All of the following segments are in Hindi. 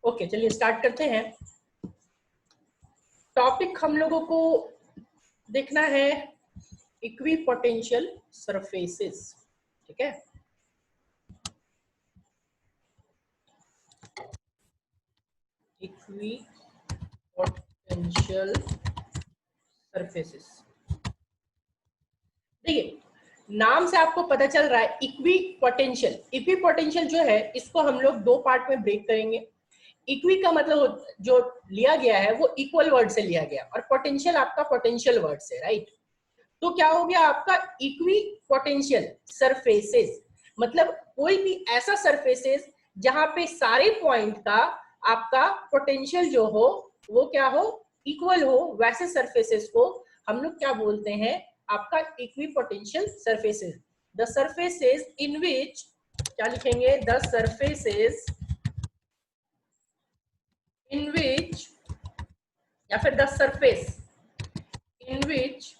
ओके, चलिए स्टार्ट करते हैं। टॉपिक हम लोगों को देखना है इक्विपोटेंशियल सरफेसेस। ठीक है, इक्विपोटेंशियल सरफेसेस। देखिए, नाम से आपको पता चल रहा है इक्विपोटेंशियल। इक्विपोटेंशियल जो है इसको हम लोग दो पार्ट में ब्रेक करेंगे। इक्वी का मतलब जो लिया गया है वो इक्वल वर्ड से लिया गया, और पोटेंशियल आपका पोटेंशियल वर्ड से, राइट। तो क्या हो गया आपका इक्वी पोटेंशियल सरफेसेस, मतलब कोई भी ऐसा सरफेसेस जहां पे सारे पॉइंट का आपका पोटेंशियल जो हो वो क्या हो, इक्वल हो, वैसे सरफेसेस को हम लोग क्या बोलते हैं, आपका equipotential surfaces. The surfaces in which, क्या लिखेंगे, द सरफेसेस इन विच, या फिर the surface in which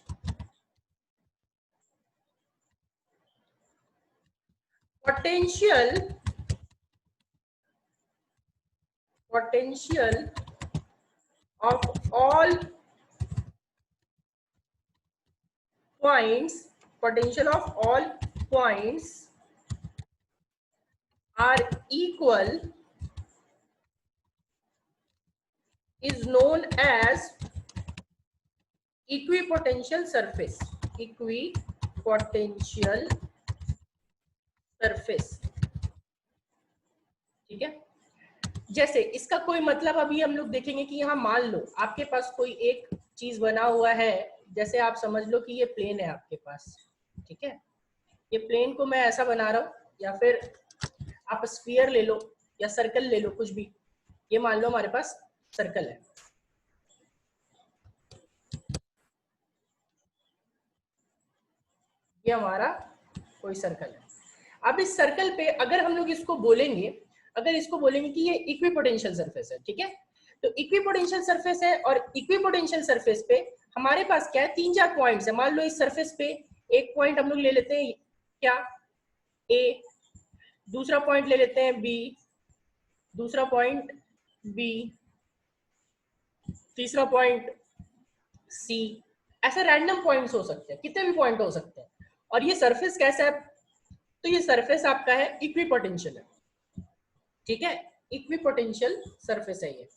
potential of all points, potential of all points are equal is known as equipotential surface. Equipotential surface, ठीक है। जैसे इसका कोई मतलब अभी हम लोग देखेंगे कि यहाँ मान लो आपके पास कोई एक चीज बना हुआ है, जैसे आप समझ लो कि ये प्लेन है आपके पास, ठीक है। ये प्लेन को मैं ऐसा बना रहा हूँ, या फिर आप स्फीयर ले लो या सर्कल ले लो, कुछ भी। ये मान लो हमारे पास सर्कल है, ये हमारा कोई सर्कल है। अब इस सर्कल पे अगर हम लोग इसको बोलेंगे, अगर इसको बोलेंगे कि ये इक्विपोटेंशियल सरफेस है, ठीक है। तो इक्विपोटेंशियल सरफेस है, और इक्विपोटेंशियल सरफेस पे हमारे पास क्या है, तीन चार पॉइंट्स है। मान लो इस सरफेस पे एक पॉइंट हम लोग ले लेते हैं, क्या, ए, दूसरा पॉइंट ले लेते हैं बी, दूसरा पॉइंट बी, तीसरा पॉइंट सी। ऐसे रैंडम पॉइंट्स हो सकते हैं, कितने भी पॉइंट हो सकते हैं। और ये सरफेस कैसा है, तो ये सरफेस आपका है इक्विपोटेंशियल है, ठीक है। इक्विपोटेंशियल सरफेस है ये,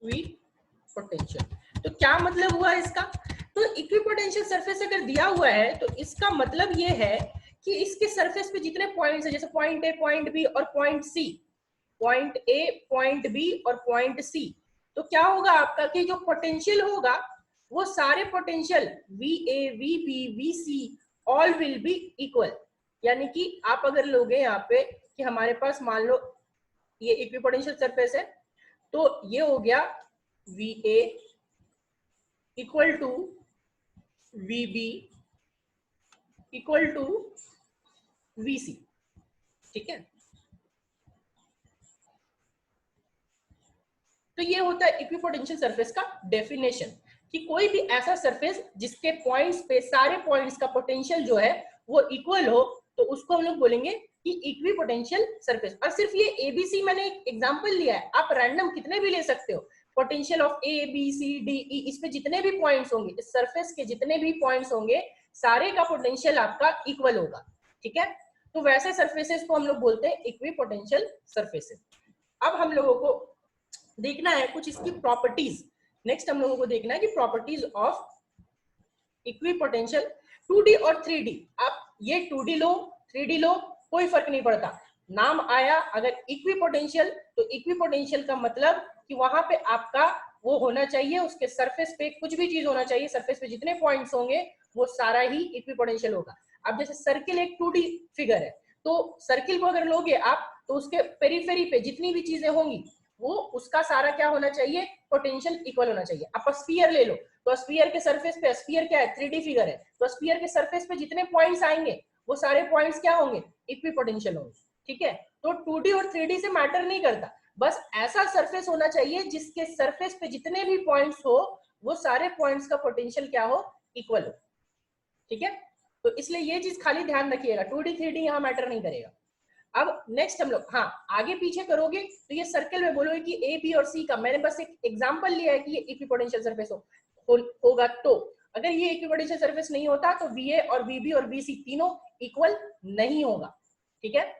इक्विपोटेंशियल। तो क्या मतलब हुआ इसका, तो इक्विपोटेंशियल सरफेस अगर दिया हुआ है तो इसका मतलब ये है कि इसके सरफेस पे जितने पॉइंट्स है, जैसे पॉइंट ए, पॉइंट बी और point C, point A, point B और पॉइंट सी, तो क्या होगा आपका कि जो पोटेंशियल होगा वो सारे potential V A, V B, V C all will be equal. यानी कि आप अगर लोगे यहाँ पे कि हमारे पास मान लो ये इक्विपोटेंशियल सरफेस है, तो ये हो गया V A equal to V B equal to V C, ठीक है। तो ये होता है इक्विपोटेंशियल सरफेस का डेफिनेशन, कि कोई भी ऐसा सरफेस जिसके पॉइंट्स पे सारे पॉइंट्स का पोटेंशियल जो है वो इक्वल हो, तो उसको हम लोग बोलेंगे कि इक्विपोटेंशियल सरफेस। और सिर्फ ये एबीसी मैंने एक एग्जांपल लिया है, आप रैंडम कितने भी ले सकते हो। Potential of A B C D E, इस पे जितने भी पॉइंट्स होंगे, इस सरफेस के जितने भी पॉइंट्स होंगे, सारे का पोटेंशियल आपका इक्वल होगा, ठीक है। तो वैसे सरफेसेस को हम लोग बोलते हैं इक्विपोटेंशियल सरफेसेस। अब हम लोगों को देखना है कुछ इसकी प्रॉपर्टीज। नेक्स्ट हम लोगों को देखना है कि प्रॉपर्टीज ऑफ इक्विपोटेंशियल 2D और 3D। आप ये 2D लो 3D लो, कोई फर्क नहीं पड़ता। नाम आया अगर इक्विपोटेंशियल, तो इक्विपोटेंशियल का मतलब कि वहां पे आपका वो होना चाहिए, उसके सरफेस पे कुछ भी चीज होना चाहिए, सरफेस पे जितने पॉइंट्स होंगे वो सारा ही इक्विपोटेंशियल होगा। अब जैसे सर्किल एक 2D फिगर है, तो सर्किल को अगर लोगे आप, तो उसके पेरीफेरी पे जितनी भी चीजें होंगी वो उसका सारा क्या होना चाहिए, पोटेंशियल इक्वल होना चाहिए। आप स्फीयर ले लो, तो स्फीयर के सरफेस पे, स्फीयर क्या है, 3D फिगर है, तो स्फीयर के सरफेस पे जितने पॉइंट्स आएंगे वो सारे पॉइंट्स क्या होंगे, इक्विपोटेंशियल होंगे, ठीक है। तो 2D और 3D से मैटर नहीं करता, बस ऐसा सरफेस होना चाहिए जिसके सरफेस पे जितने भी पॉइंट्स हो वो सारे पॉइंट्स का पोटेंशियल क्या हो, इक्वल हो, ठीक है। तो इसलिए ये चीज खाली ध्यान रखिएगा, 2D 3D यहाँ मैटर नहीं करेगा। अब नेक्स्ट हम लोग हाँ आगे पीछे करोगे तो ये सर्कल में बोलोगे कि ए बी और सी का, मैंने बस एक एग्जांपल लिया है कि ये इक्विपोटेंशियल सरफेस होगा, तो अगर ये इक्विपोटेंशियल सरफेस नहीं होता तो VA और VB और VC तीनों इक्वल नहीं होगा। ठीक है,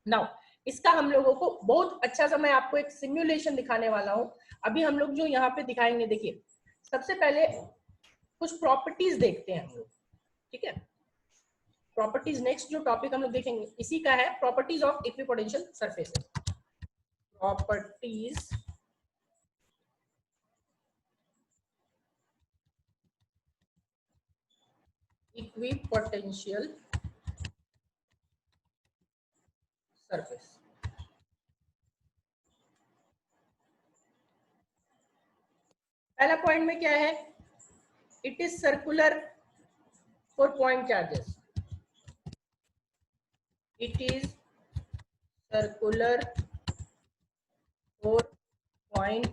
नाउ इसका हम लोगों को बहुत अच्छा सा मैं आपको एक सिमुलेशन दिखाने वाला हूं। अभी हम लोग जो यहाँ पे दिखाएंगे, देखिए सबसे पहले कुछ प्रॉपर्टीज देखते हैं हम लोग। ठीक है, प्रॉपर्टीज नेक्स्ट जो टॉपिक हम लोग देखेंगे इसी का है, properties of equipotential surfaces. Properties equipotential surface. पहला पॉइंट में क्या है, it is circular for point charges, it is circular for point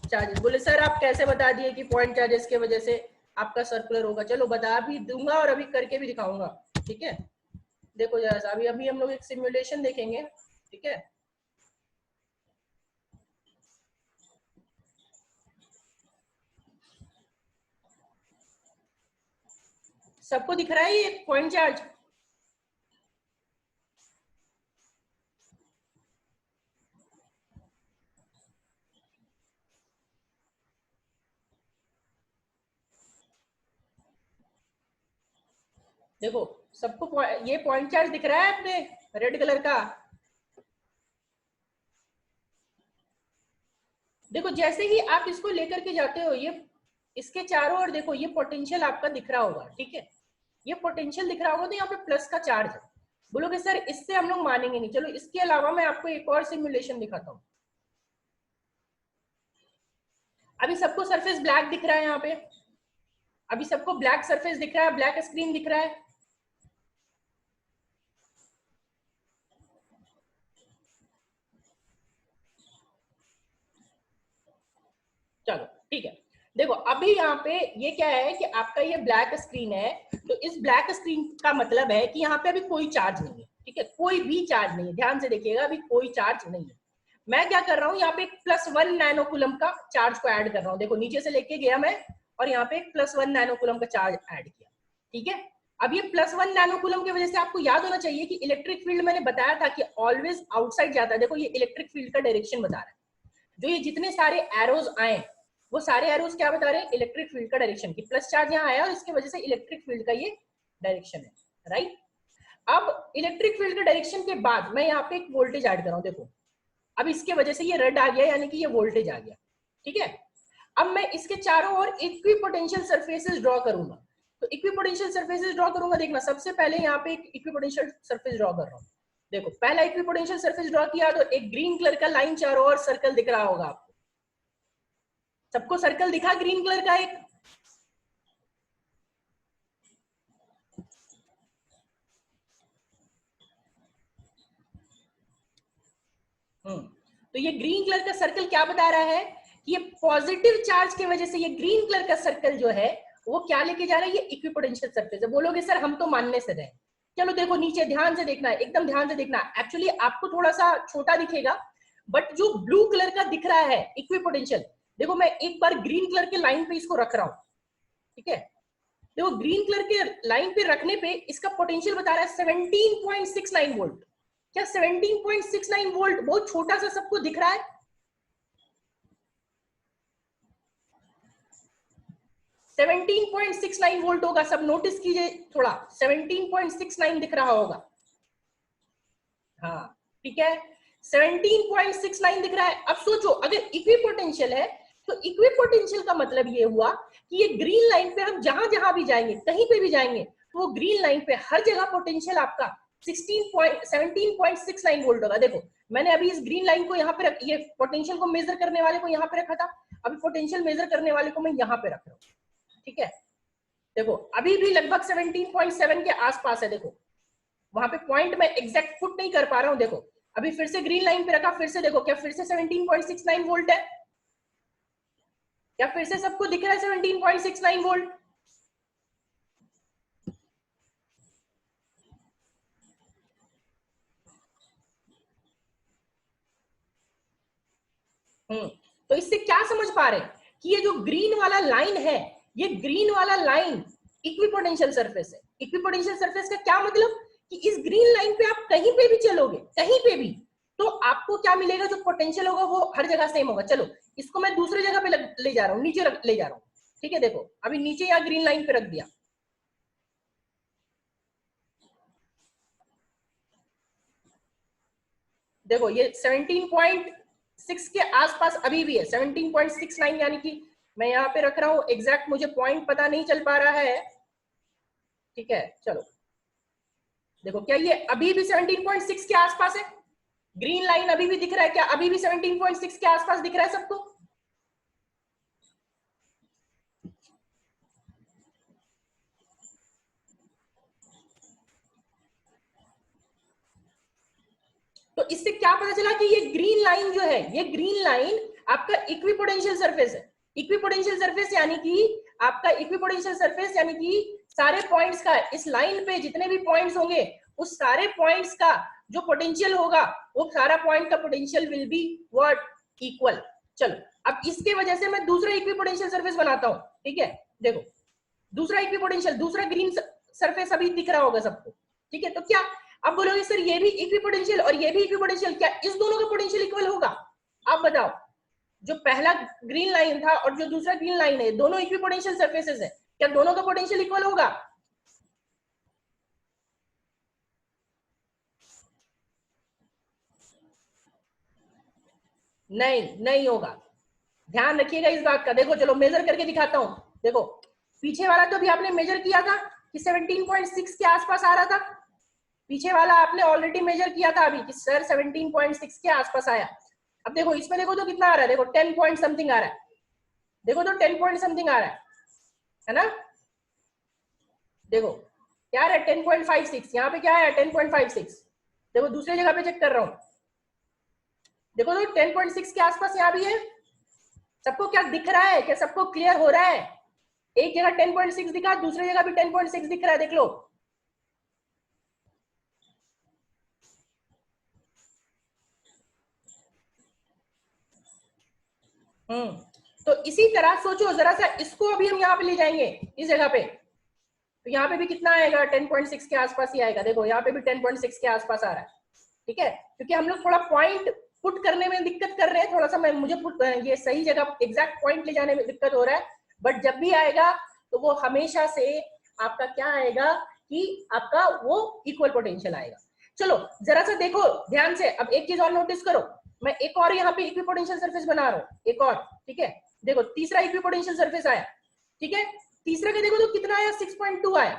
charges. बोले सर आप कैसे बता दिए कि पॉइंट चार्जेस के वजह से आपका सर्कुलर होगा? चलो बता भी दूंगा और अभी करके भी दिखाऊंगा। ठीक है, देखो जरा सा, अभी अभी हम लोग एक सिमुलेशन देखेंगे। ठीक है, सबको दिख रहा है ये पॉइंट चार्ज? देखो सबको ये पॉइंट चार्ज दिख रहा है अपने रेड कलर का? देखो जैसे ही आप इसको लेकर के जाते हो, ये इसके चारों ओर देखो ये पोटेंशियल आपका दिख रहा होगा। ठीक है, ये पोटेंशियल दिख रहा होगा तो यहाँ पे प्लस का चार्ज है। बोलोगे सर इससे हम लोग मानेंगे नहीं, चलो इसके अलावा मैं आपको एक और सिमुलेशन दिखाता हूँ। अभी सबको सरफेस ब्लैक दिख रहा है यहाँ पे, अभी सबको ब्लैक सरफेस दिख रहा है, ब्लैक स्क्रीन दिख रहा है। चलो ठीक है, देखो अभी यहाँ पे ये क्या है कि आपका ये ब्लैक स्क्रीन है, तो इस ब्लैक स्क्रीन का मतलब है कि यहाँ पे अभी कोई चार्ज नहीं है। ठीक है, कोई भी चार्ज नहीं है, ध्यान से देखिएगा, अभी कोई चार्ज नहीं है। मैं क्या कर रहा हूँ, यहाँ पे एक +1 नैनो कूलम का चार्ज को ऐड कर रहा हूँ। देखो नीचे से लेके गया मैं और यहाँ पे एक +1 नैनो कूलम का चार्ज ऐड किया। ठीक है, अब ये +1 नैनो कूलम की वजह से आपको याद होना चाहिए कि इलेक्ट्रिक फील्ड मैंने बताया था कि ऑलवेज आउटसाइड जाता है। देखो ये इलेक्ट्रिक फील्ड का डायरेक्शन बता रहा है, जो ये जितने सारे एरोज आए वो सारे एरोज क्या बता रहे हैं, इलेक्ट्रिक फील्ड का डायरेक्शन की प्लस चार्ज यहाँ आया और इसकी वजह से इलेक्ट्रिक फील्ड का ये डायरेक्शन है। राइट, अब इलेक्ट्रिक फील्ड के डायरेक्शन के बाद मैं यहाँ पे एक वोल्टेज ऐड कर रहा हूँ। देखो अब इसके वजह से ये रेड आ गया, यानी कि ये वोल्टेज आ गया। ठीक है, अब मैं इसके चारों ओर इक्विपोटेंशियल सरफेसेस ड्रॉ करूंगा। तो इक्विपोटेंशियल सरफेसेस ड्रॉ करूंगा, देखना सबसे पहले यहाँ पे एक इक्विपोटेंशियल सरफेस ड्रॉ कर रहा हूँ। देखो पहला इक्विपोटेंशियल सरफेस ड्रॉ किया तो एक ग्रीन कलर का लाइन चारों ओर सर्कल दिख रहा होगा आपको। सबको सर्कल दिखा ग्रीन कलर का एक? तो ये ग्रीन कलर का सर्कल क्या बता रहा है कि ये पॉजिटिव चार्ज की वजह से ये ग्रीन कलर का सर्कल जो है वो क्या लेके जा रहा है, ये इक्विपोटेंशियल सरफेस है। बोलोगे सर हम तो मानने से रहे। चलो देखो नीचे ध्यान से देखना है, एकदम ध्यान से देखना। एक्चुअली आपको थोड़ा सा छोटा दिखेगा, बट जो ब्लू कलर का दिख रहा है इक्विपोटेंशियल, देखो मैं एक बार ग्रीन कलर के लाइन पे इसको रख रहा हूं। ठीक है, देखो ग्रीन कलर के लाइन पे रखने पे इसका पोटेंशियल बता रहा है 17.69 वोल्ट। क्या 17.69 वोल्ट बहुत छोटा सा सबको दिख रहा है? 17.69 वोल्ट होगा, सब नोटिस कीजिए थोड़ा, 17.69 दिख रहा होगा। हाँ ठीक है, 17.69 दिख रहा है। अब सोचो अगर इक्विपोटेंशियल है तो इक्विपोटेंशियल का मतलब ये हुआ कि ये ग्रीन लाइन पे हम जहां जहां भी जाएंगे, कहीं पे भी जाएंगे, तो वो ग्रीन लाइन पे हर जगह पोटेंशियल आपका 17.69 वोल्ट होगा। देखो मैंने अभी इस ग्रीन लाइन को यहाँ पे ये पोटेंशियल को मेजर करने वाले को यहाँ पे रखा था, अभी पोटेंशियल मेजर करने वाले को मैं यहाँ पे रख रहा हूँ। ठीक है, देखो अभी भी लगभग 17.7 के आसपास है। देखो वहां पे पॉइंट में एग्जैक्ट पुट नहीं कर पा रहा हूं। देखो अभी फिर से ग्रीन लाइन पे रखा, फिर से देखो क्या फिर से 17.69 वोल्ट है? क्या फिर से सबको दिख रहा है 17.69 वोल्ट? तो इससे क्या समझ पा रहे हैं कि ये जो ग्रीन वाला लाइन है, ये ग्रीन वाला लाइन इक्विपोटेंशियल सरफेस है। इक्विपोटेंशियल सरफेस का क्या मतलब कि इस ग्रीन लाइन पे आप कहीं पे भी चलोगे, कहीं पे भी, तो आपको क्या मिलेगा, जो पोटेंशियल होगा वो हर जगह सेम होगा। चलो इसको मैं दूसरी जगह पे ले जा रहा हूँ, नीचे ले जा रहा हूँ। ठीक है, देखो अभी नीचे यहाँ ग्रीन लाइन पे रख दिया। देखो ये 17.6 के आसपास अभी भी है, 17.69, यानी कि मैं यहाँ पे रख रहा हूँ, एग्जैक्ट मुझे पॉइंट पता नहीं चल पा रहा है। ठीक है, चलो देखो, क्या ये अभी भी 17.6 के आसपास है? ग्रीन लाइन अभी भी दिख रहा है क्या? अभी भी 17.6 के आसपास दिख रहा है सबको? तो इससे क्या पता चला कि ये ग्रीन लाइन जो है, ये ग्रीन लाइन आपका इक्विपोटेंशियल सरफेस है। इक्विपोटेंशियल सरफेस यानी कि आपका इक्विपोटेंशियल सरफेस यानी कि सारे पॉइंट्स का, इस लाइन पे जितने भी पॉइंट्स होंगे उस सारे पॉइंट्स का जो पोटेंशियल होगा, वो सारा पॉइंट का potential will be what? Equal. चलो अब इसके वजह से मैं दूसरा इक्विपोटेंशियल सरफेस बनाता हूं। ठीक है, देखो दूसरा इक्विपोटेंशियल, दूसरा ग्रीन सरफेस अभी दिख रहा होगा सबको। ठीक है, तो क्या अब बोलोगे सर ये भी इक्विपोटेंशियल और ये भी इक्विपोटेंशियल, क्या इस दोनों का पोटेंशियल इक्वल होगा? आप बताओ, जो पहला ग्रीन लाइन था और जो दूसरा ग्रीन लाइन है, दोनों इक्विपोटेंशियल सरफेसेस है, क्या दोनों का पोटेंशियल इक्वल होगा? नहीं, नहीं होगा। ध्यान रखिएगा इस बात का। देखो चलो मेजर करके दिखाता हूं। देखो पीछे वाला तो अभी आपने मेजर किया था कि 17.6 के आसपास आ रहा था। पीछे वाला आपने ऑलरेडी मेजर किया था अभी कि सर 17.6 के आसपास आया। अब देखो इसमें देखो तो कितना आ रहा है, देखो 10 पॉइंट समथिंग आ रहा है। देखो तो 10 पॉइंट समथिंग आ रहा है ना? देखो क्या आ रहा है, 10.56। यहाँ पे क्या है, 10.56। देखो दूसरी जगह पे चेक कर रहा हूँ, देखो तो 10.6 के आसपास यहाँ भी है। सबको क्या दिख रहा है, क्या सबको क्लियर हो रहा है? एक जगह 10.6 दिखा, दूसरी जगह भी 10.6 दिख रहा है, देख लो। तो इसी तरह सोचो जरा सा, इसको अभी हम यहाँ पे ले जाएंगे इस जगह पे, तो यहाँ पे भी कितना आएगा, 10.6 के आसपास ही आएगा। देखो यहाँ पे भी 10.6 के आसपास आ रहा है। ठीक है, क्योंकि हम लोग थोड़ा पॉइंट पुट करने में दिक्कत कर रहे हैं, थोड़ा सा मैं मुझे ये सही जगह एग्जैक्ट पॉइंट ले जाने में दिक्कत हो रहा है। बट जब भी आएगा तो वो हमेशा से आपका क्या आएगा कि आपका वो इक्वल पोटेंशियल आएगा। चलो जरा सा देखो ध्यान से, अब एक चीज और नोटिस करो, मैं एक और यहाँ पे इक्विपोटेंशियल सरफेस बना रहा हूँ, एक और। ठीक है, देखो तीसरा इक्विपोटेंशियल सरफेस आया। ठीक है, तीसरे का देखो तो कितना आया, 6.2 आया।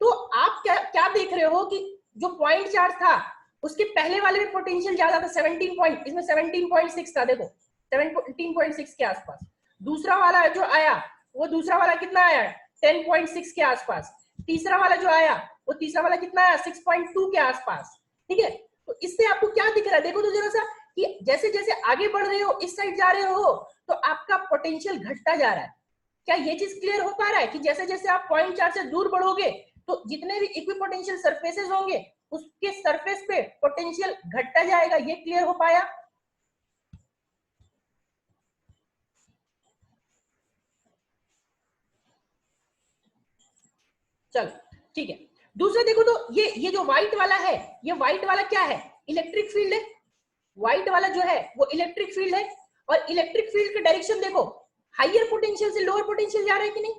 तो आप क्या क्या देख रहे हो कि जो पॉइंट चार्ज था उसके पहले वाले में पोटेंशियल ज्यादा था, 17 पॉइंट, इसमें 17.6 था, देखो 17.6 के आसपास। दूसरा वाला जो आया वो दूसरा वाला कितना आया, 10.6 के आसपास। तीसरा वाला जो आया वो तीसरा वाला कितना आया, 6.2 के आसपास। ठीक है, तो इससे आपको क्या दिख रहा है, देखो तो जरा सा कि जैसे जैसे आगे बढ़ रहे हो, इस साइड जा रहे हो, तो आपका पोटेंशियल घटता जा रहा है। क्या ये चीज क्लियर हो पा रहा है कि जैसे जैसे आप पॉइंट चार्ज से दूर बढ़ोगे तो जितने भी इक्विपोटेंशियल सरफेसेस होंगे उसके सरफेस पे पोटेंशियल घटता जाएगा? ये क्लियर हो पाया? चलो ठीक है, दूसरा देखो तो ये जो व्हाइट वाला है, ये व्हाइट वाला क्या है, इलेक्ट्रिक फील्ड है। व्हाइट वाला जो है वो इलेक्ट्रिक फील्ड है, और इलेक्ट्रिक फील्ड का डायरेक्शन देखो, हाइयर पोटेंशियल से लोअर पोटेंशियल जा रहा है कि नहीं?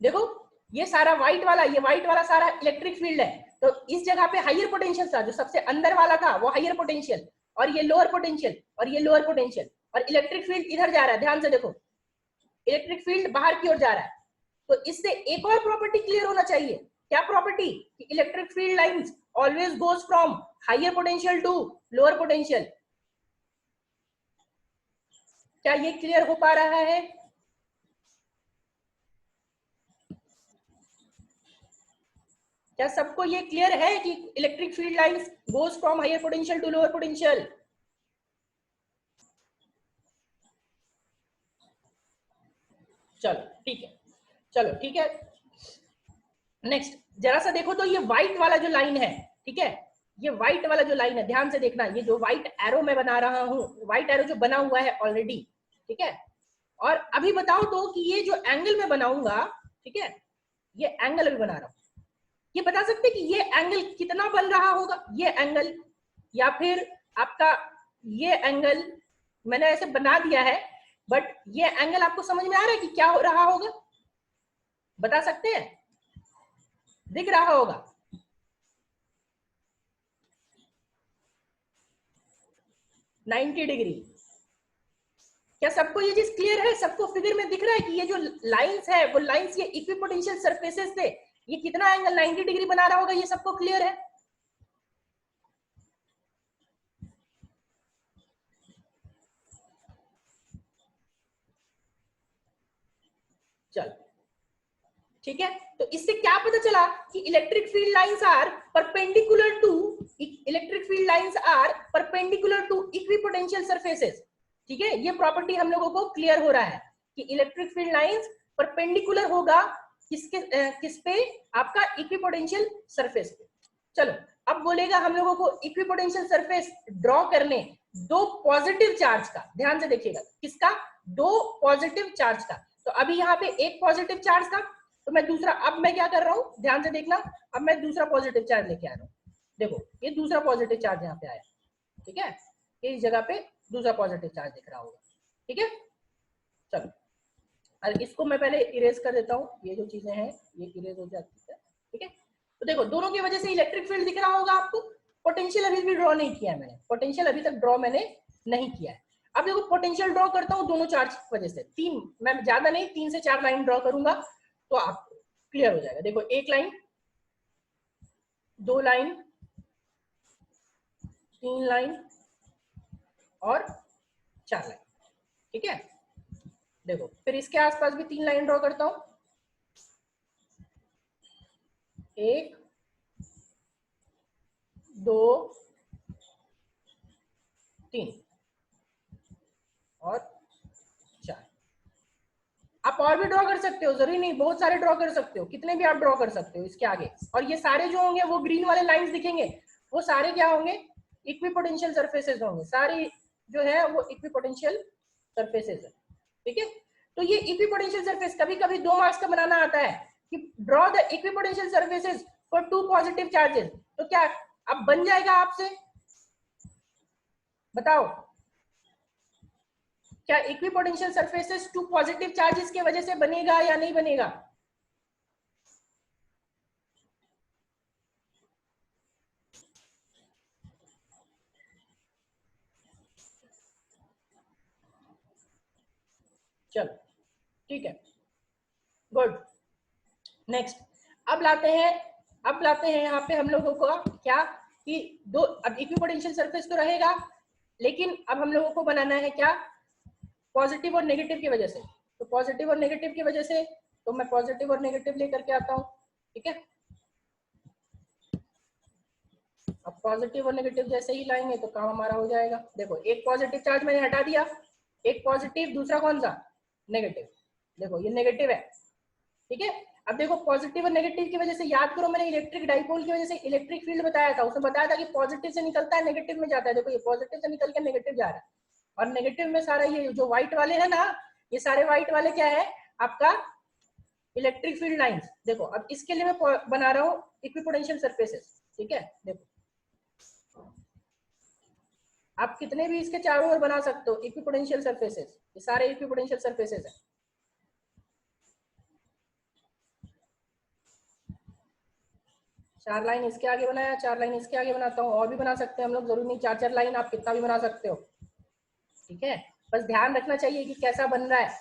देखो ये सारा व्हाइट वाला, ये व्हाइट वाला सारा इलेक्ट्रिक फील्ड है। तो इस जगह पे हाइयर पोटेंशियल था, जो सबसे अंदर वाला था वो हाइयर पोटेंशियल, और ये लोअर पोटेंशियल, और ये लोअर पोटेंशियल, और इलेक्ट्रिक फील्ड इधर जा रहा है। ध्यान से देखो, इलेक्ट्रिक फील्ड बाहर की ओर जा रहा है। तो इससे एक और प्रॉपर्टी क्लियर होना चाहिए, क्या प्रॉपर्टी, कि electric field lines always goes from higher potential to lower potential. क्या ये क्लियर हो पा रहा है? क्या सबको ये क्लियर है कि electric field lines goes from higher potential to lower potential? चलो ठीक है, चलो ठीक है। नेक्स्ट जरा सा देखो तो ये व्हाइट वाला जो लाइन है, ठीक है, ये व्हाइट वाला जो लाइन है, ध्यान से देखना, ये जो व्हाइट एरो मैं बना रहा हूं, व्हाइट एरो जो बना हुआ है ऑलरेडी, ठीक है। और अभी बताओ तो कि ये जो एंगल मैं बनाऊंगा, ठीक है, ये एंगल अभी बना रहा हूं, ये बता सकते कि ये एंगल कितना बन रहा होगा, ये एंगल, या फिर आपका ये एंगल मैंने ऐसे बना दिया है, बट ये एंगल आपको समझ में आ रहा है कि क्या हो रहा होगा, बता सकते हैं, दिख रहा होगा? 90 डिग्री। क्या सबको ये चीज क्लियर है? सबको फिगर में दिख रहा है कि ये जो लाइंस है वो लाइंस ये इक्विपोटेंशियल सरफेसेस थे, ये कितना एंगल 90 डिग्री बना रहा होगा, ये सबको क्लियर है? चलो ठीक है, तो इससे क्या पता चला कि electric field lines are perpendicular to, electric field lines are perpendicular to equipotential surfaces. ठीक है, ये प्रॉपर्टी हम लोगों को क्लियर हो रहा है कि इलेक्ट्रिक फील्ड लाइंस परपेंडिकुलर होगा किसके किस पे, आपका इक्विपोटेंशियल सरफेस पे। चलो अब बोलेगा हम लोगों को इक्विपोटेंशियल सरफेस ड्रॉ करने दो पॉजिटिव चार्ज का, ध्यान से देखिएगा, किसका? दो पॉजिटिव चार्ज का। तो अभी यहाँ पे एक पॉजिटिव चार्ज था, तो मैं दूसरा, अब मैं क्या कर रहा हूँ, ध्यान से देखना, अब मैं दूसरा पॉजिटिव चार्ज लेके आ रहा हूँ। देखो ये दूसरा पॉजिटिव चार्ज यहाँ पे आया, ठीक है, ये इस जगह पे दूसरा पॉजिटिव चार्ज दिख रहा होगा, ठीक है। चलो और इसको मैं पहले इरेज कर देता हूँ, ये जो चीजें हैं ये इरेज हो जाती है, ठीक है। तो देखो दोनों की वजह से इलेक्ट्रिक फील्ड दिख रहा होगा आपको। पोटेंशियल अभी भी ड्रॉ नहीं किया है मैंने, पोटेंशियल अभी तक ड्रॉ मैंने नहीं किया है। अब देखो पोटेंशियल ड्रॉ करता हूँ दोनों चार्ज की वजह से, तीन, मैं ज्यादा नहीं 3 से 4 लाइन ड्रॉ करूंगा तो आप क्लियर हो जाएगा। देखो एक लाइन, दो लाइन, तीन लाइन और चार लाइन, ठीक है। देखो फिर इसके आसपास भी 3 लाइन ड्रॉ करता हूं, एक, दो, तीन और चार। आप और भी ड्रॉ कर सकते हो, जरूरी नहीं, बहुत सारे ड्रॉ कर सकते हो, कितने भी आप ड्रॉ कर सकते हो इसके आगे। और ये सारे जो होंगे वो ग्रीन वाले लाइंस दिखेंगे, वो सारे क्या होंगे? इक्विपोटेंशियल सरफेसेस होंगे, सारी जो है वो इक्विपोटेंशियल सरफेसेस है, ठीक है। तो ये इक्विपोटेंशियल सरफेस कभी कभी 2 मार्क्स का बनाना आता है कि draw the equipotential surfaces for 2 positive charges. तो क्या अब बन जाएगा आपसे? बताओ क्या इक्विपोटेंशियल सरफेसेस 2 पॉजिटिव चार्जेस की वजह से बनेगा या नहीं बनेगा? चलो ठीक है, गुड। नेक्स्ट अब लाते हैं यहाँ पे हम लोगों को क्या कि दो, अब इक्विपोटेंशियल सरफेस तो रहेगा, लेकिन अब हम लोगों को बनाना है क्या? पॉजिटिव और नेगेटिव की वजह से। तो पॉजिटिव और नेगेटिव की वजह से, तो मैं पॉजिटिव और नेगेटिव लेकर के आता हूँ, ठीक है। अब पॉजिटिव और नेगेटिव जैसे ही लाएंगे तो काम हमारा हो जाएगा। देखो एक पॉजिटिव चार्ज मैंने हटा दिया, एक पॉजिटिव, दूसरा कौन सा? नेगेटिव। देखो ये नेगेटिव है, ठीक है। अब देखो पॉजिटिव और नेगेटिव की वजह से, याद करो मैंने इलेक्ट्रिक डाइपोल की वजह से इलेक्ट्रिक फील्ड बताया था, उसने बताया था कि पॉजिटिव से निकलता है नेगेटिव में जाता है। देखो ये पॉजिटिव से निकल के नेगेटिव जा रहा है, और नेगेटिव में सारा ये जो व्हाइट वाले है ना, ये सारे व्हाइट वाले क्या है? आपका इलेक्ट्रिक फील्ड लाइंस। देखो अब इसके लिए मैं बना रहा हूँ इक्विपोटेंशियल सरफेसेस, ठीक है। देखो आप कितने भी इसके चारों ओर बना सकते हो इक्विपोटेंशियल सरफेसेस, ये सारे इक्विपोटेंशियल सरफेसेस है। चार लाइन इसके आगे बनाया, चार लाइन इसके आगे बनाता हूँ, और भी बना सकते हैं हम लोग, जरूरी नहीं 4-4 लाइन, आप कितना भी बना सकते हो, ठीक है। बस ध्यान रखना चाहिए कि कैसा बन रहा है।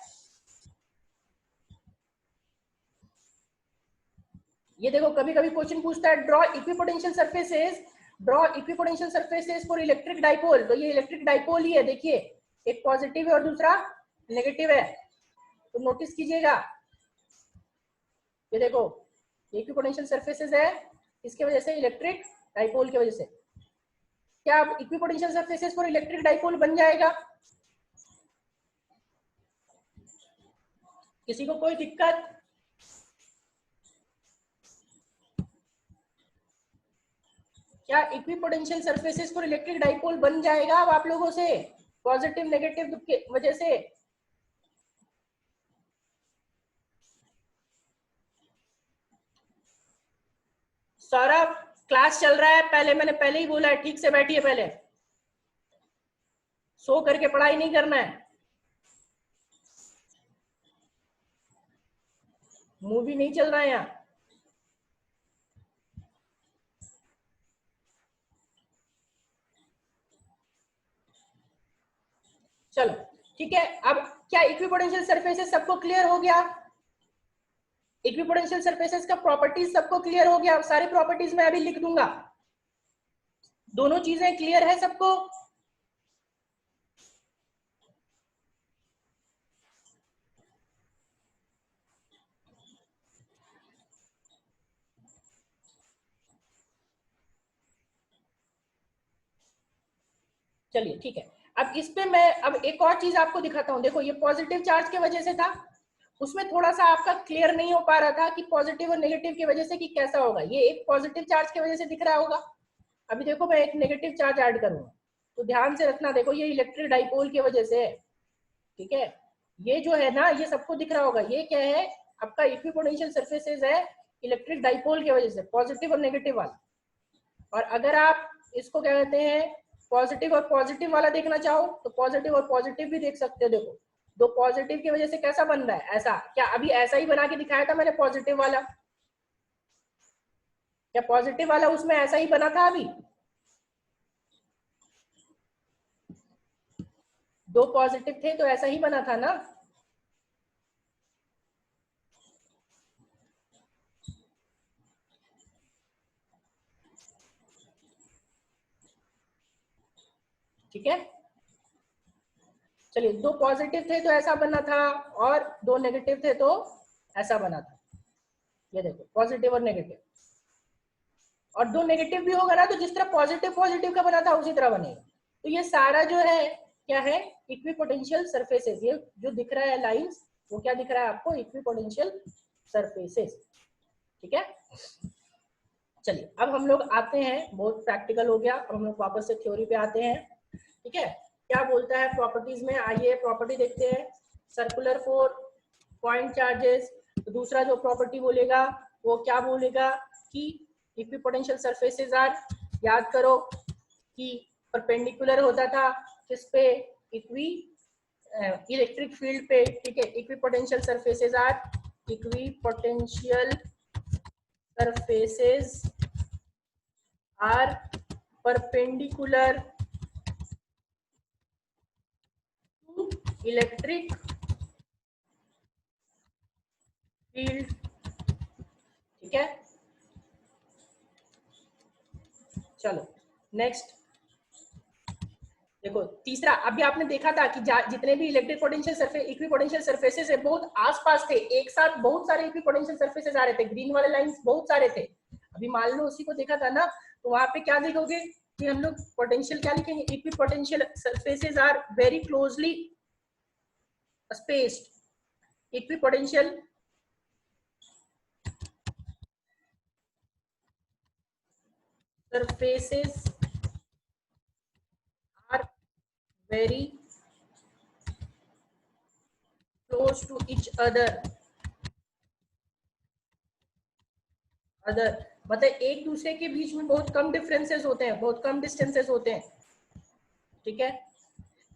ये देखो कभी कभी क्वेश्चन पूछता है draw equipotential surfaces, draw equipotential surfaces for electric dipole. तो ये इलेक्ट्रिक डाइपोल ही है, देखिए एक पॉजिटिव है और दूसरा नेगेटिव है, तो नोटिस कीजिएगा। ये देखो इक्विपोटेंशियल सरफेसेस है, इसकी वजह से इलेक्ट्रिक डाइपोल की वजह से। क्या अब equipotential surfaces for electric dipole बन जाएगा? किसी को कोई दिक्कत? क्या इक्विपोटेंशियल सरफेसेस पर इलेक्ट्रिक डाइपोल बन जाएगा अब आप लोगों से पॉजिटिव नेगेटिव की वजह से? सौरभ क्लास चल रहा है, मैंने पहले ही बोला है ठीक से बैठिए, पहले सो करके पढ़ाई नहीं करना है, मूवी नहीं चल रहा है यहाँ। चलो ठीक है, अब क्या इक्विपोटेंशियल सरफेसेस सबको क्लियर हो गया? इक्विपोटेंशियल सरफेसेस का प्रॉपर्टीज सबको क्लियर हो गया? सारी प्रॉपर्टीज मैं अभी लिख दूंगा, दोनों चीजें क्लियर है सबको? चलिए ठीक है, अब इस पे मैं अब एक और चीज आपको दिखाता हूँ। देखो ये पॉजिटिव चार्ज की वजह से था, उसमें थोड़ा सा आपका क्लियर नहीं हो पा रहा था कि पॉजिटिव और नेगेटिव की वजह से कि कैसा होगा। ये एक पॉजिटिव चार्ज की वजह से दिख रहा होगा, अभी देखो मैं एक नेगेटिव चार्ज ऐड करूंगा तो ध्यान से रखना, देखो ये इलेक्ट्रिक डाइपोल की वजह से है, ठीक है। ये जो है ना, ये सबको दिख रहा होगा, ये क्या है आपका इक्विपोटेंशियल सरफेसेस है इलेक्ट्रिक डाइपोल की वजह से, पॉजिटिव और नेगेटिव वाला। और अगर आप इसको क्या कहते हैं पॉजिटिव और पॉजिटिव वाला देखना चाहो तो पॉजिटिव और पॉजिटिव भी देख सकते हो। देखो दो पॉजिटिव की वजह से कैसा बन रहा है, ऐसा क्या अभी ऐसा ही बना के दिखाया था मैंने पॉजिटिव वाला? क्या पॉजिटिव वाला उसमें ऐसा ही बना था? अभी दो पॉजिटिव थे तो ऐसा ही बना था ना? ठीक है, चलिए दो पॉजिटिव थे तो ऐसा बना था और दो नेगेटिव थे तो ऐसा बना था। ये देखो पॉजिटिव और नेगेटिव, और दो नेगेटिव भी होगा ना तो जिस तरह पॉजिटिव पॉजिटिव का बना था उसी तरह बनेगा। तो ये सारा जो है क्या है इक्विपोटेंशियल सरफेसेस, ये जो दिख रहा है लाइंस वो क्या दिख रहा है आपको, इक्विपोटेंशियल सरफेसेस, ठीक है। चलिए अब हम लोग आते हैं, बहुत प्रैक्टिकल हो गया, अब हम लोग वापस से थ्योरी पे आते हैं, ठीक है। क्या बोलता है प्रॉपर्टीज में, आइए प्रॉपर्टी देखते हैं। सर्कुलर फॉर पॉइंट चार्जेस, तो दूसरा जो प्रॉपर्टी बोलेगा वो क्या बोलेगा कि इक्विपोटेंशियल सरफेसेस आर, याद करो कि परपेंडिकुलर होता था किस पे, इलेक्ट्रिक फील्ड पे, ठीक है। Equipotential surfaces are, equipotential surfaces are perpendicular to electric field, ठीक है। चलो नेक्स्ट देखो तीसरा, अभी आपने देखा था कि जितने भी electric potential surface equipotential surfaces है बहुत आसपास थे, एक साथ बहुत सारे इक्विपोटेंशियल सरफेसेस आ रहे थे, ग्रीन वाले लाइंस बहुत सारे थे। अभी मान लो उसी को देखा था ना, तो वहां पे क्या देखोगे कि हम लोग पोटेंशियल क्या लिखेंगे, equipotential surfaces are very closely spaced, equipotential surfaces are very close to each other, मतलब एक दूसरे के बीच में बहुत कम डिफरेंसेस होते हैं, बहुत कम डिस्टेंसेस होते हैं, ठीक है।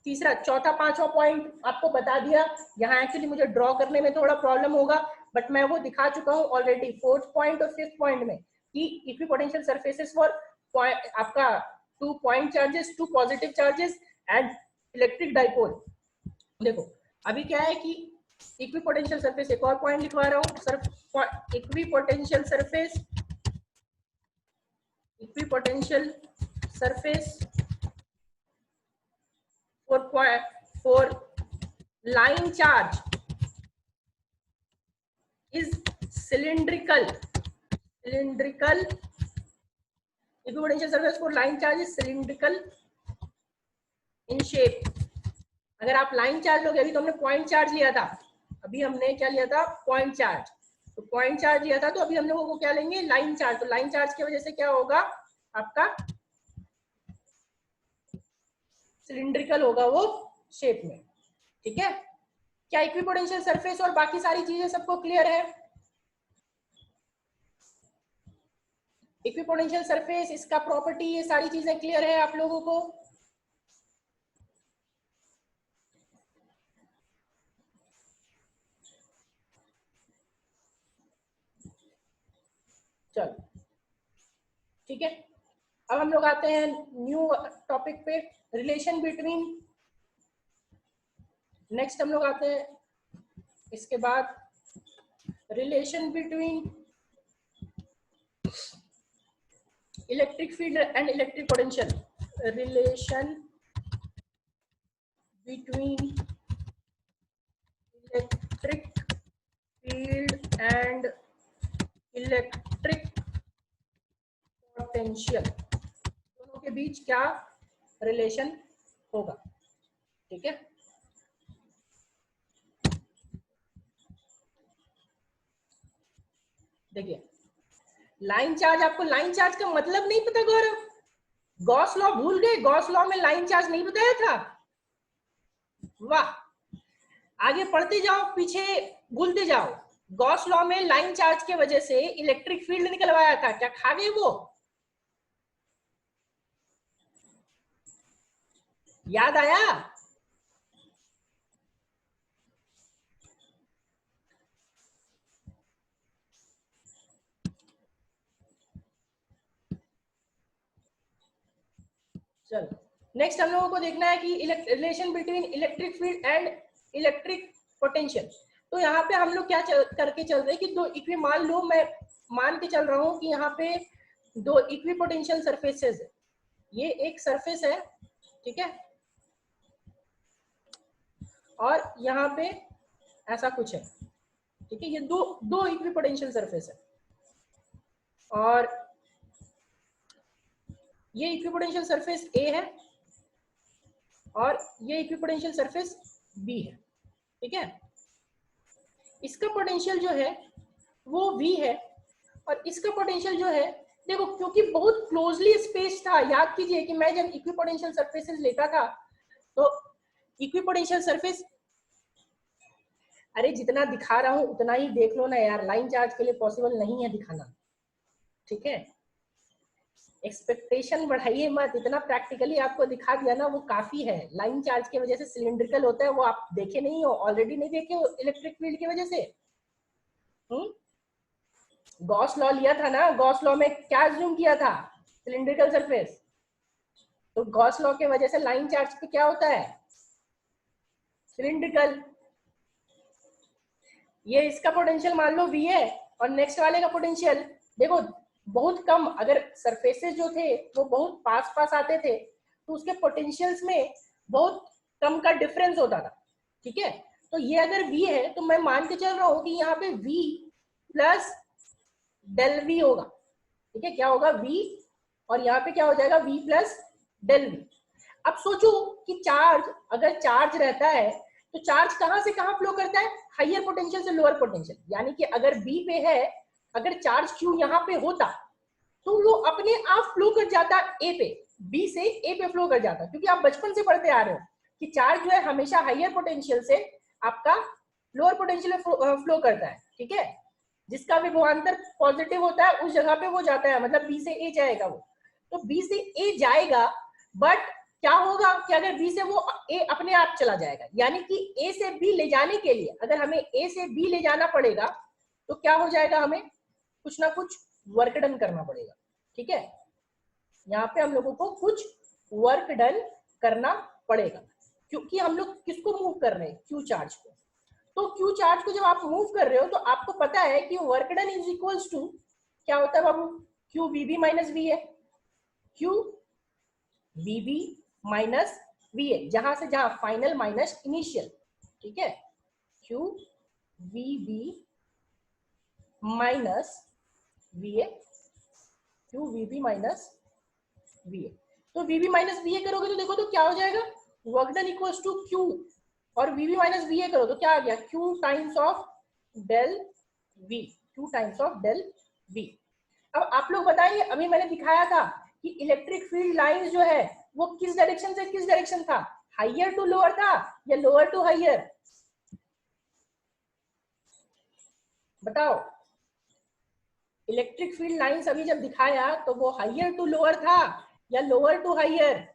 तीसरा, चौथा पांचवा पॉइंट आपको बता दिया, यहाँ एक्चुअली मुझे ड्रॉ करने में थोड़ा प्रॉब्लम होगा बट मैं वो दिखा चुका हूँ ऑलरेडी, फोर्थ पॉइंट और फिफ्थ पॉइंट में कि इक्विपोटेंशियल सरफेसेस फॉर आपका two point charges, two positive charges and electric dipole. देखो अभी क्या है कि इक्विपोटेंशियल सरफेस, एक और पॉइंट लिखवा रहा हूँ sir, equipotential surface, equipotential surface for line charge is cylindrical, equipotential surface for line charge is cylindrical in shape। अगर आप लाइन चार्ज लोगे, अभी तो हमने पॉइंट चार्ज लिया था, अभी हमने क्या लिया था पॉइंट चार्ज, तो पॉइंट चार्ज लिया था, तो अभी हम लोगों को क्या लेंगे लाइन चार्ज। तो लाइन चार्ज की वजह से क्या होगा आपका सिलिंड्रिकल होगा वो शेप में, ठीक है। क्या इक्विपोटेंशियल सरफेस और बाकी सारी चीजें सबको क्लियर है? इक्विपोटेंशियल सरफेस, इसका प्रॉपर्टी, ये सारी चीजें क्लियर है आप लोगों को? चलो ठीक है, अब हम लोग आते हैं न्यू टॉपिक पे, रिलेशन बिटवीन। नेक्स्ट हम लोग आते हैं इसके बाद relation between electric field and electric potential. Relation between electric field and electric potential, दोनों के बीच क्या रिलेशन होगा, ठीक है। देखिए लाइन चार्ज, आपको लाइन चार्ज का मतलब नहीं पता गौरव? गॉस लॉ भूल गए? गॉस लॉ में लाइन चार्ज नहीं बताया था? वाह, आगे पढ़ते जाओ, पीछे भूलते जाओ। गॉस लॉ में लाइन चार्ज के वजह से इलेक्ट्रिक फील्ड निकलवाया था, क्या खा गए वो? याद आया? चलो नेक्स्ट हम लोगों को देखना है कि relation between electric field and electric potential. तो यहाँ पे हम लोग क्या करके चल रहे हैं कि दो इक्वी, मान लो मैं मान के चल रहा हूँ कि यहाँ पे दो इक्वी पोटेंशियल सरफेसेस है। ये एक सरफेस है, ठीक है, और यहाँ पे ऐसा कुछ है, ठीक है। ये दो दो इक्वी पोटेंशियल सरफेस है, और ये इक्विपोटेंशियल सरफेस ए है और ये इक्विपोटेंशियल सरफेस बी है, ठीक है। इसका पोटेंशियल जो है वो V है और इसका पोटेंशियल जो है, देखो क्योंकि बहुत क्लोजली स्पेस था, याद कीजिए कि मैं जब इक्विपोटेंशियल सरफेसेस लेता था तो इक्विपोटेंशियल सरफेस, अरे जितना दिखा रहा हूं उतना ही देख लो ना यार, लाइन चार्ज के लिए पॉसिबल नहीं है दिखाना, ठीक है। एक्सपेक्टेशन बढ़ाइए मत, इतना प्रैक्टिकली आपको दिखा दिया ना वो काफी है। लाइन चार्ज की वजह से सिलिंड्रिकल होता है, वो आप देखे नहीं हो, ऑलरेडी नहीं देखे हो इलेक्ट्रिक फील्ड की वजह से। गॉस लॉ लिया था ना, गॉस लॉ में क्या अज्यूम किया था? Cylindrical surface. तो गॉस लॉ की वजह से लाइन चार्ज पे क्या होता है? सिलिंड्रिकल। ये इसका पोटेंशियल मान लो V है और नेक्स्ट वाले का पोटेंशियल देखो बहुत कम, अगर सरफेसेस जो थे वो बहुत पास पास आते थे तो उसके पोटेंशियल्स में बहुत कम का डिफरेंस होता था, ठीक है। तो ये अगर V है तो मैं मान के चल रहा हूँ कि यहाँ पे V प्लस डेल V होगा, ठीक है। क्या होगा? V, और यहाँ पे क्या हो जाएगा? V plus del V। अब सोचो कि चार्ज, अगर चार्ज रहता है तो चार्ज कहां से कहां फ्लो करता है? हायर पोटेंशियल से लोअर पोटेंशियल। यानी कि अगर बी पे है, अगर चार्ज क्यू यहाँ पे होता तो वो अपने आप फ्लो कर जाता ए पे, बी से ए पे फ्लो कर जाता, क्योंकि आप बचपन से पढ़ते आ रहे हो कि चार्ज जो है हमेशा हायर पोटेंशियल से आपका लोअर पोटेंशियल फ्लो करता है, ठीक है। जिसका विभवांतर पॉजिटिव होता है उस जगह पे वो जाता है, मतलब बी से ए जाएगा वो। तो बी से ए जाएगा, बट क्या होगा कि अगर बी से वो ए अपने आप चला जाएगा, यानी कि ए से बी ले जाने के लिए अगर हमें ए से बी ले जाना पड़ेगा तो क्या हो जाएगा? हमें कुछ ना कुछ वर्क डन करना पड़ेगा, ठीक है। यहाँ पे हम लोगों को कुछ वर्क डन करना पड़ेगा, क्योंकि हम लोग किसको मूव कर रहे हैं? क्यू चार्ज को। तो क्यू चार्ज को जब आप मूव कर रहे हो तो आपको पता है कि work done is equals to क्या होता है बाबू? क्यू वीबी माइनस वी है, क्यू वीबी माइनस वी है, जहां से जहां फाइनल माइनस इनिशियल, ठीक है। Q VB minus V A, Q VB minus V A. तो वीबी माइनस वी ए करोगे तो देखो तो क्या हो जाएगा? Work done equals to Q, और वीबी माइनस वी ए करो तो क्या आ गया? Q times of del V, Q times of del V. अब आप लोग बताइए, अभी मैंने दिखाया था कि इलेक्ट्रिक फील्ड लाइंस जो है वो किस डायरेक्शन से किस डायरेक्शन था, हाइयर टू लोअर था या लोअर टू हाइयर, बताओ। इलेक्ट्रिक फील्ड लाइंस अभी जब दिखाया तो वो हाइयर टू लोअर था या lower to higher,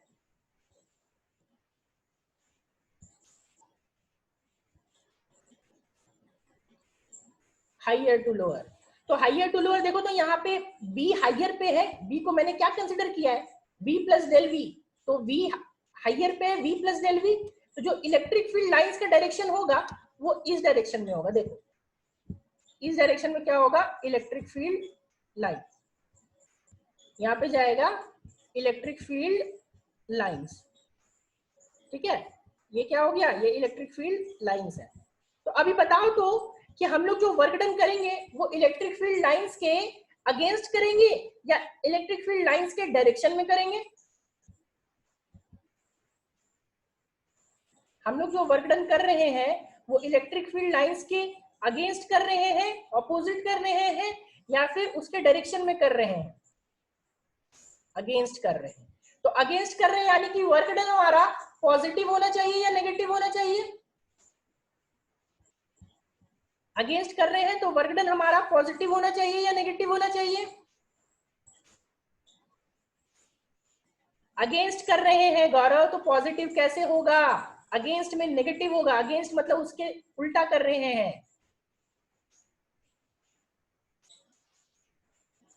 higher to lower. तो हाइयर टू लोअर देखो तो यहाँ पे बी हाइयर पे है, बी को मैंने क्या कंसिडर किया है, v प्लस डेल वी, तो v हाइयर पे है, v प्लस डेल वी, तो जो इलेक्ट्रिक फील्ड लाइंस का डायरेक्शन होगा वो इस डायरेक्शन में होगा। देखो इस डायरेक्शन में क्या होगा, इलेक्ट्रिक फील्ड लाइन, यहाँ पे जाएगा इलेक्ट्रिक फील्ड लाइंस, ठीक है, ये क्या हो गया, ये इलेक्ट्रिक फील्ड लाइंस है। तो अभी बताओ तो कि हम लोग जो वर्क डन करेंगे वो इलेक्ट्रिक फील्ड लाइंस के अगेंस्ट करेंगे या इलेक्ट्रिक फील्ड लाइंस के डायरेक्शन में करेंगे। हम लोग जो वर्क डन कर रहे हैं वो इलेक्ट्रिक फील्ड लाइंस के अगेंस्ट कर रहे हैं, ऑपोजिट कर रहे हैं, या फिर उसके डायरेक्शन में कर रहे हैं, अगेंस्ट कर रहे हैं। तो अगेंस्ट कर रहे हैं यानी कि वर्क डन हमारा पॉजिटिव होना चाहिए या नेगेटिव होना चाहिए, अगेंस्ट कर रहे हैं तो वर्क डन हमारा पॉजिटिव होना चाहिए या नेगेटिव होना चाहिए, अगेंस्ट कर रहे हैं गौरव तो पॉजिटिव कैसे होगा, अगेंस्ट में नेगेटिव होगा, अगेंस्ट मतलब उसके उल्टा कर रहे हैं।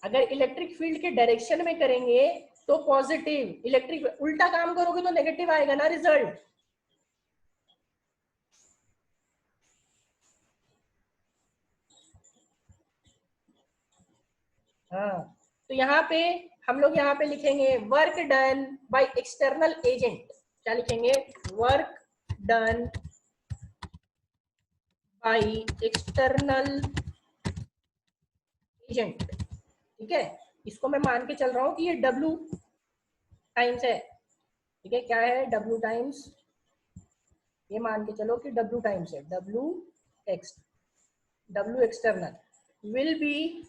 अगर इलेक्ट्रिक फील्ड के डायरेक्शन में करेंगे तो पॉजिटिव, इलेक्ट्रिक उल्टा काम करोगे तो नेगेटिव आएगा ना रिजल्ट। हाँ, तो यहाँ पे हम लोग यहाँ पे लिखेंगे work done by external agent, क्या लिखेंगे, work done by external agent, ठीक है। इसको मैं मान के चल रहा हूँ कि ये W टाइम्स है, ठीक है, क्या है W टाइम्स, ये मान के चलो कि W टाइम्स है, W external will be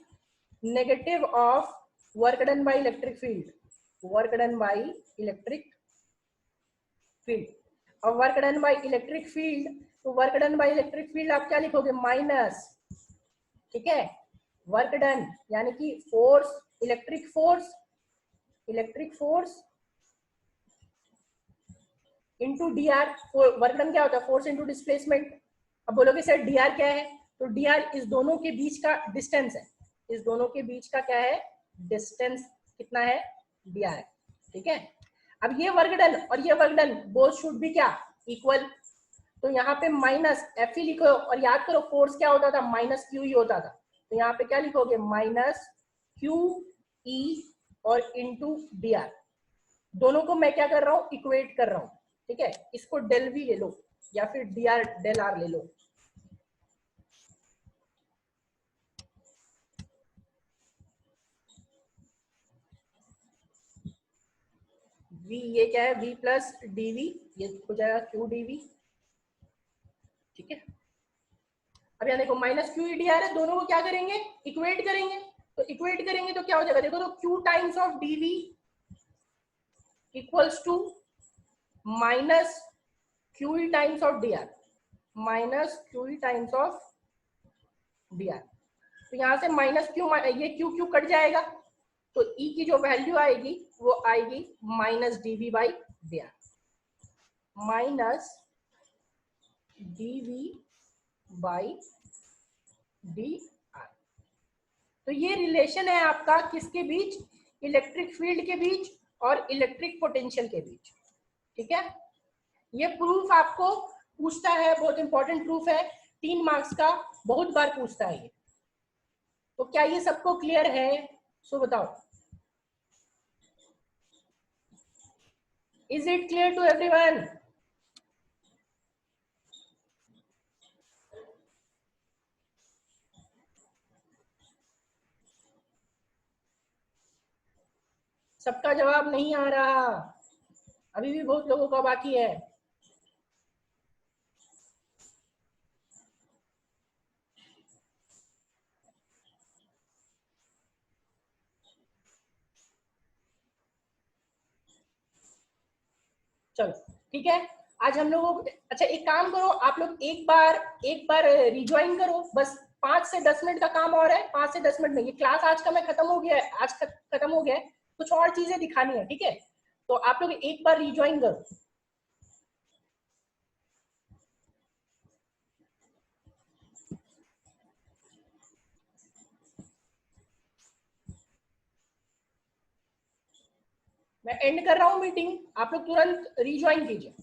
negative of work done by electric field, work done by electric field, और work done by electric field, तो work done by electric field आप क्या लिखोगे, माइनस, ठीक है, वर्क डन यानी कि force, electric force into D R, work done क्या होता है, फोर्स इंटू डिस्प्लेसमेंट। अब बोलोगे सर डी आर क्या है, तो डी आर इस दोनों के बीच का डिस्टेंस है, इस दोनों के बीच का क्या है, डिस्टेंस कितना है, डी आर है, ठीक है। अब ये वर्क डन और ये work done both should be क्या, इक्वल, तो यहाँ पे माइनस एफ ही लिखो, और याद करो फोर्स क्या होता था, माइनस क्यू ही होता था, तो यहाँ पे क्या लिखोगे, माइनस क्यू ई और इंटू डी आर, दोनों को मैं क्या कर रहा हूँ, इक्वेट कर रहा हूँ, ठीक है। इसको डेल वी ले लो या फिर डी आर डेल आर ले लो, v ये क्या है, v प्लस dv, ये हो जाएगा क्यू dv, ठीक है। अब यहाँ देखो माइनस क्यू डी आर है, दोनों को क्या करेंगे, इक्वेट करेंगे, तो इक्वेट करेंगे तो क्या हो जाएगा, देखो तो q times of dv equals to minus Q times of D R, minus Q times of D R, तो यहाँ से माइनस क्यू, ये क्यू क्यू कट जाएगा, तो ई की जो वैल्यू आएगी वो आएगी minus DV by D R, minus DV by D R. तो ये रिलेशन है आपका किसके बीच, इलेक्ट्रिक फील्ड के बीच और इलेक्ट्रिक पोटेंशियल के बीच, ठीक है। ये प्रूफ आपको पूछता है, बहुत इंपॉर्टेंट प्रूफ है, 3 मार्क्स का, बहुत बार पूछता है ये। तो क्या ये सबको क्लियर है, सो बताओ, is it clear to everyone. सबका जवाब नहीं आ रहा, अभी भी बहुत लोगों का बाकी है। चलो ठीक है, आज हम लोग, अच्छा एक काम करो, आप लोग एक बार रिज्वाइन करो, बस 5 से 10 मिनट का काम और है, 5 से 10 मिनट में ये क्लास आज का मैं खत्म हो गया है, आज खत्म हो गया है, कुछ और चीजें दिखानी है, ठीक है, तो आप लोग एक बार रिज्वाइन करो। मैं एंड कर रहा हूँ मीटिंग, आप लोग तुरंत रिज्वाइन कीजिए।